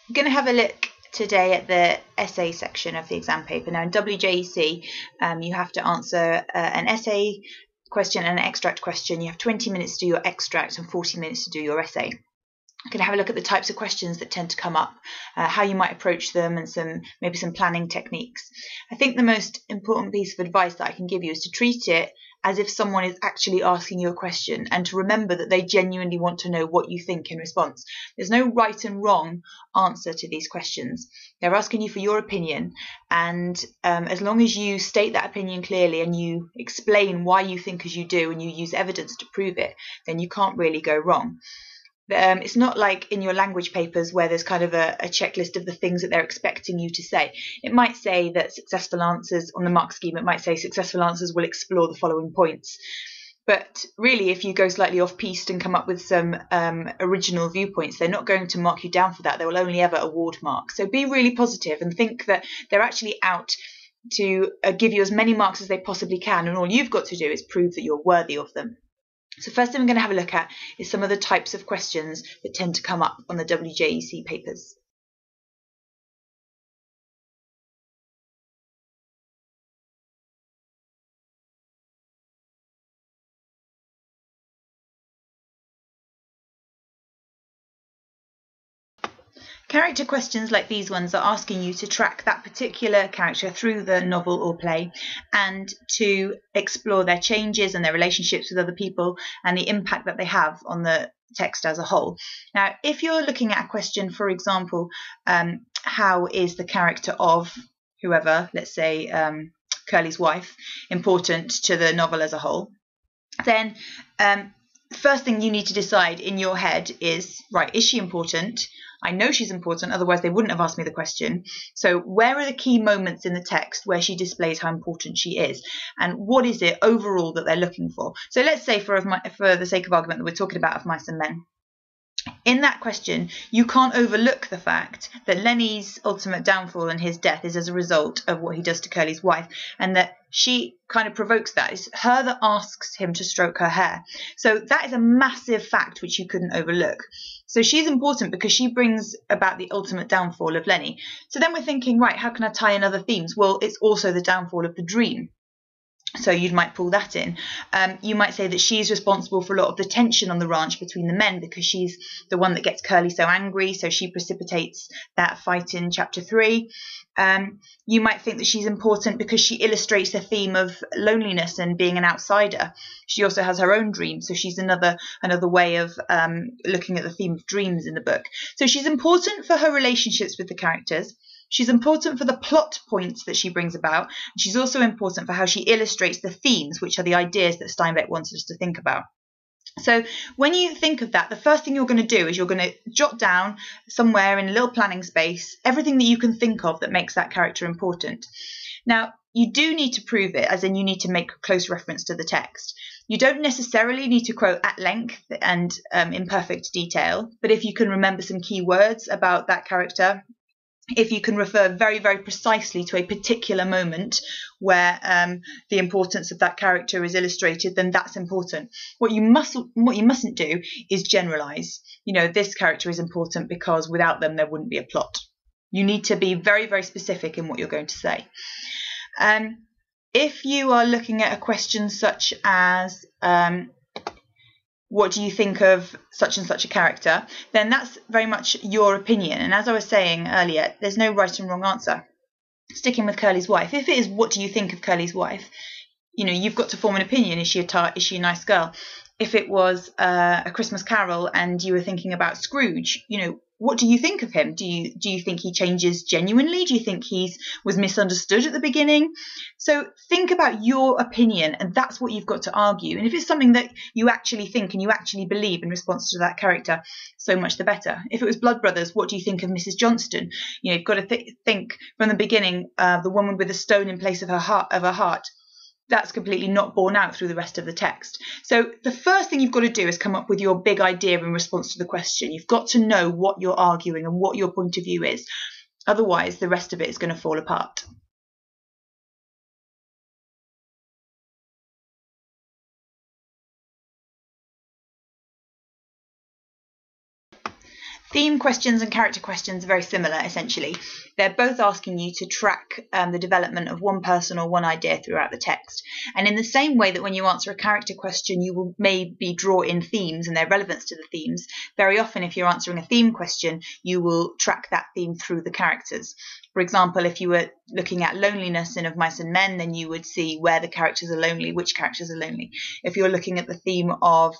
I'm going to have a look today at the essay section of the exam paper. Now in WJEC, you have to answer an essay question and an extract question. You have 20 minutes to do your extract and 40 minutes to do your essay. I'm going to have a look at the types of questions that tend to come up, how you might approach them, and maybe some planning techniques. I think the most important piece of advice that I can give you is to treat it as if someone is actually asking you a question, and to remember that they genuinely want to know what you think in response. There's no right and wrong answer to these questions. They're asking you for your opinion, and as long as you state that opinion clearly and you explain why you think as you do and you use evidence to prove it, then you can't really go wrong. It's not like in your language papers where there's kind of a checklist of the things that they're expecting you to say. It might say that successful answers, on the mark scheme, it might say successful answers will explore the following points. But really, if you go slightly off-piste and come up with some original viewpoints, they're not going to mark you down for that. They will only ever award marks. So be really positive and think that they're actually out to give you as many marks as they possibly can, and all you've got to do is prove that you're worthy of them. So first thing we're going to have a look at is some of the types of questions that tend to come up on the WJEC papers. Character questions like these ones are asking you to track that particular character through the novel or play and to explore their changes and their relationships with other people and the impact that they have on the text as a whole. Now, if you're looking at a question, for example, how is the character of whoever, let's say Curly's wife, important to the novel as a whole, then first thing you need to decide in your head is, right, is she important? I know she's important, otherwise they wouldn't have asked me the question. So where are the key moments in the text where she displays how important she is? And what is it overall that they're looking for? So let's say, for the sake of argument, that we're talking about Of Mice and Men. In that question, you can't overlook the fact that Lenny's ultimate downfall and his death is as a result of what he does to Curly's wife, and that she kind of provokes that. It's her that asks him to stroke her hair. So that is a massive fact which you couldn't overlook. So she's important because she brings about the ultimate downfall of Lenny. So then we're thinking, right, how can I tie in other themes? Well, it's also the downfall of the dream. So you might pull that in. You might say that she's responsible for a lot of the tension on the ranch between the men because she's the one that gets Curly so angry, so she precipitates that fight in chapter 3. You might think that she's important because she illustrates the theme of loneliness and being an outsider. She also has her own dreams, so she's another way of looking at the theme of dreams in the book. So she's important for her relationships with the characters. She's important for the plot points that she brings about. And she's also important for how she illustrates the themes, which are the ideas that Steinbeck wanted us to think about. So when you think of that, the first thing you're going to do is you're going to jot down somewhere in a little planning space everything that you can think of that makes that character important. Now, you do need to prove it, as in you need to make close reference to the text. You don't necessarily need to quote at length and in perfect detail, but if you can remember some key words about that character, if you can refer very, very precisely to a particular moment where the importance of that character is illustrated, then that's important. What you mustn't do is generalize. You know, this character is important because without them there wouldn't be a plot. You need to be very, very specific in what you're going to say. If you are looking at a question such as what do you think of such and such a character, then that's very much your opinion. And as I was saying earlier, there's no right and wrong answer. Sticking with Curly's wife, if it is what do you think of Curly's wife, you know, you've got to form an opinion. Is she a nice girl? If it was A Christmas Carol and you were thinking about Scrooge, you know, what do you think of him? Do you think he changes genuinely? Do you think he was misunderstood at the beginning? So think about your opinion, and that's what you've got to argue. And if it's something that you actually think and you actually believe in response to that character, so much the better. If it was Blood Brothers, what do you think of Mrs. Johnston? You know, you've got to think from the beginning, the woman with a stone in place of her heart. That's completely not borne out through the rest of the text. So the first thing you've got to do is come up with your big idea in response to the question. You've got to know what you're arguing and what your point of view is. Otherwise, the rest of it is going to fall apart. Theme questions and character questions are very similar, essentially. They're both asking you to track the development of one person or one idea throughout the text. And in the same way that when you answer a character question, you will maybe draw in themes and their relevance to the themes, very often if you're answering a theme question, you will track that theme through the characters. For example, if you were looking at loneliness in Of Mice and Men, then you would see where the characters are lonely, which characters are lonely. If you're looking at the theme of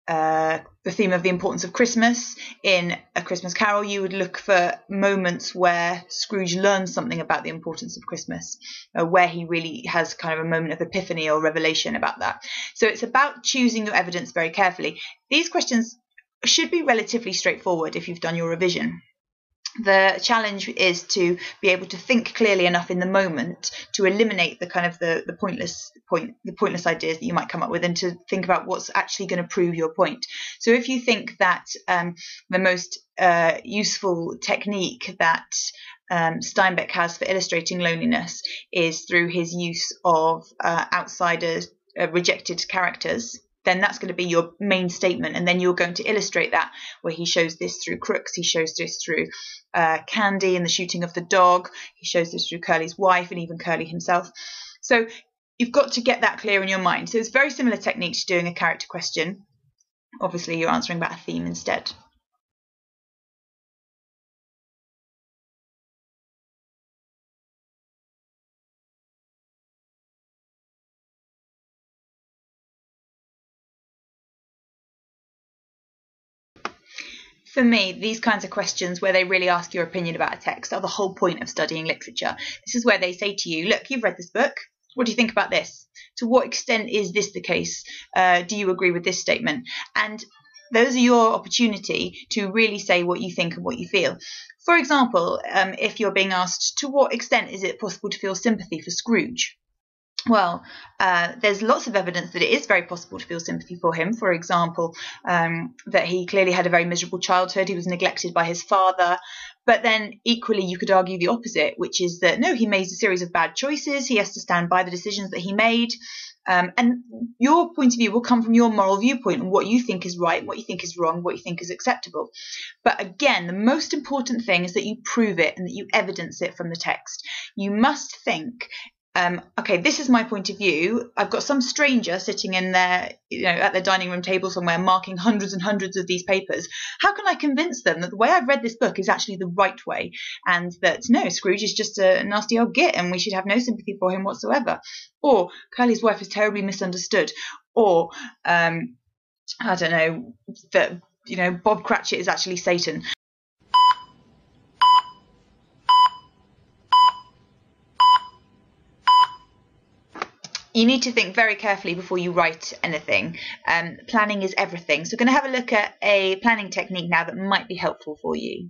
the importance of Christmas in A Christmas Carol, you would look for moments where Scrooge learns something about the importance of Christmas, where he really has kind of a moment of epiphany or revelation about that. So it's about choosing your evidence very carefully. These questions should be relatively straightforward if you've done your revision. The challenge is to be able to think clearly enough in the moment to eliminate the kind of the pointless ideas that you might come up with, and to think about what's actually going to prove your point. So if you think that the most useful technique that Steinbeck has for illustrating loneliness is through his use of outsiders, rejected characters, then that's going to be your main statement. And then you're going to illustrate that, where he shows this through Crooks, he shows this through Candy and the shooting of the dog, he shows this through Curly's wife and even Curly himself. So you've got to get that clear in your mind. So it's very similar technique to doing a character question. Obviously, you're answering about a theme instead. For me, these kinds of questions where they really ask your opinion about a text are the whole point of studying literature. This is where they say to you, look, you've read this book. What do you think about this? To what extent is this the case? Do you agree with this statement? And those are your opportunity to really say what you think and what you feel. For example, if you're being asked, to what extent is it possible to feel sympathy for Scrooge? Well, there's lots of evidence that it is very possible to feel sympathy for him. For example, that he clearly had a very miserable childhood. He was neglected by his father. But then equally, you could argue the opposite, which is that, no, he made a series of bad choices. He has to stand by the decisions that he made. And your point of view will come from your moral viewpoint and what you think is right, what you think is wrong, what you think is acceptable. But again, the most important thing is that you prove it and that you evidence it from the text. You must think, okay, this is my point of view. I've got some stranger sitting in there, at their dining room table somewhere, marking hundreds and hundreds of these papers. How can I convince them that the way I've read this book is actually the right way, and that no, Scrooge is just a nasty old git, and we should have no sympathy for him whatsoever? Or Curly's wife is terribly misunderstood. Or I don't know, that Bob Cratchit is actually Satan. You need to think very carefully before you write anything. Planning is everything. So we're going to have a look at a planning technique now that might be helpful for you.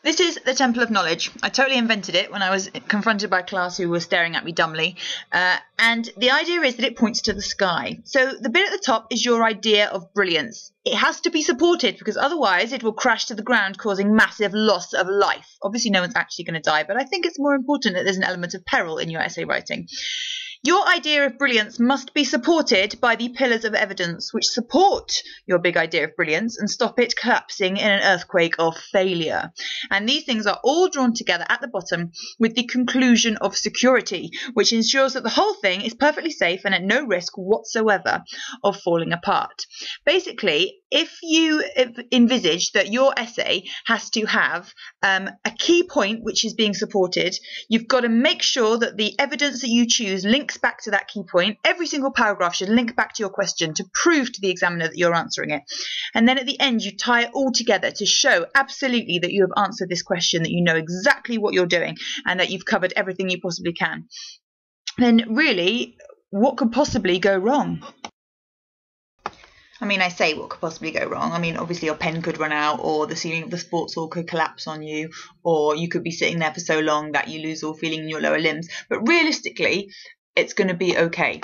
This is the Temple of Knowledge. I totally invented it when I was confronted by a class who was staring at me dumbly. And the idea is that it points to the sky. So the bit at the top is your idea of brilliance. It has to be supported, because otherwise it will crash to the ground, causing massive loss of life. Obviously, no one's actually going to die, but I think it's more important that there's an element of peril in your essay writing. Your idea of brilliance must be supported by the pillars of evidence which support your big idea of brilliance and stop it collapsing in an earthquake of failure. And these things are all drawn together at the bottom with the conclusion of security, which ensures that the whole thing is perfectly safe and at no risk whatsoever of falling apart. Basically, if you envisage that your essay has to have a key point which is being supported, you've got to make sure that the evidence that you choose links back to that key point. Every single paragraph should link back to your question to prove to the examiner that you're answering it. And then at the end, you tie it all together to show absolutely that you have answered this question, that you know exactly what you're doing, and that you've covered everything you possibly can. Then really, what could possibly go wrong? I mean, I say what could possibly go wrong. I mean, obviously your pen could run out, or the ceiling of the sports hall could collapse on you, or you could be sitting there for so long that you lose all feeling in your lower limbs. But realistically, it's going to be okay.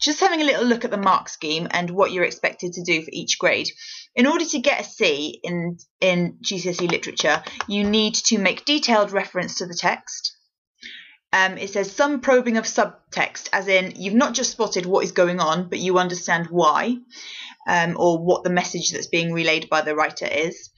Just having a little look at the mark scheme and what you're expected to do for each grade. In order to get a C in GCSE literature, you need to make detailed reference to the text. It says some probing of subtext, as in you've not just spotted what is going on, but you understand why, or what the message that's being relayed by the writer is.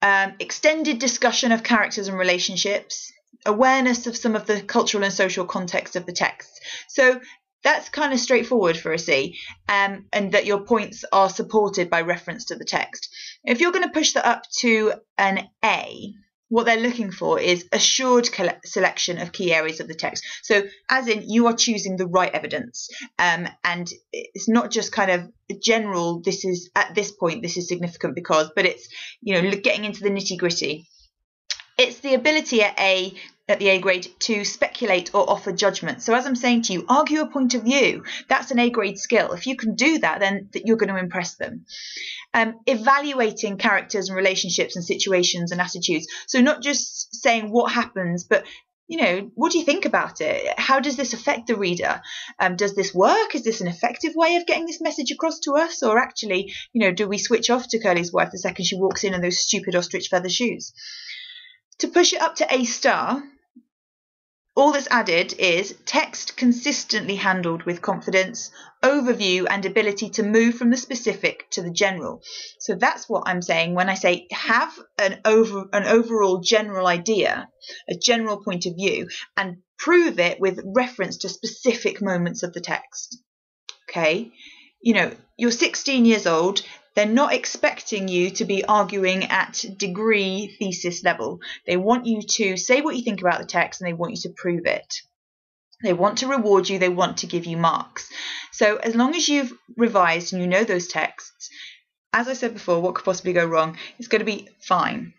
Extended discussion of characters and relationships, awareness of some of the cultural and social context of the text. So that's kind of straightforward for a C, and that your points are supported by reference to the text. If you're going to push that up to an A, what they're looking for is assured selection of key areas of the text. So as in you are choosing the right evidence, and it's not just kind of general, this is at this point, this is significant because, but it's, getting into the nitty gritty. It's the ability at the A grade to speculate or offer judgment. So as I'm saying to you, argue a point of view. That's an A grade skill. If you can do that, then you're going to impress them. Evaluating characters and relationships and situations and attitudes. So not just saying what happens, but what do you think about it? How does this affect the reader? Does this work? Is this an effective way of getting this message across to us? Or actually, do we switch off to Curly's wife the second she walks in those stupid ostrich feather shoes? To push it up to A star, all that's added is text consistently handled with confidence, overview and ability to move from the specific to the general. So that's what I'm saying when I say have an overall general idea, a general point of view, and prove it with reference to specific moments of the text. Okay? You're 16 years old. They're not expecting you to be arguing at degree thesis level. They want you to say what you think about the text and they want you to prove it. They want to reward you. They want to give you marks. So as long as you've revised and you know those texts, as I said before, what could possibly go wrong? It's going to be fine.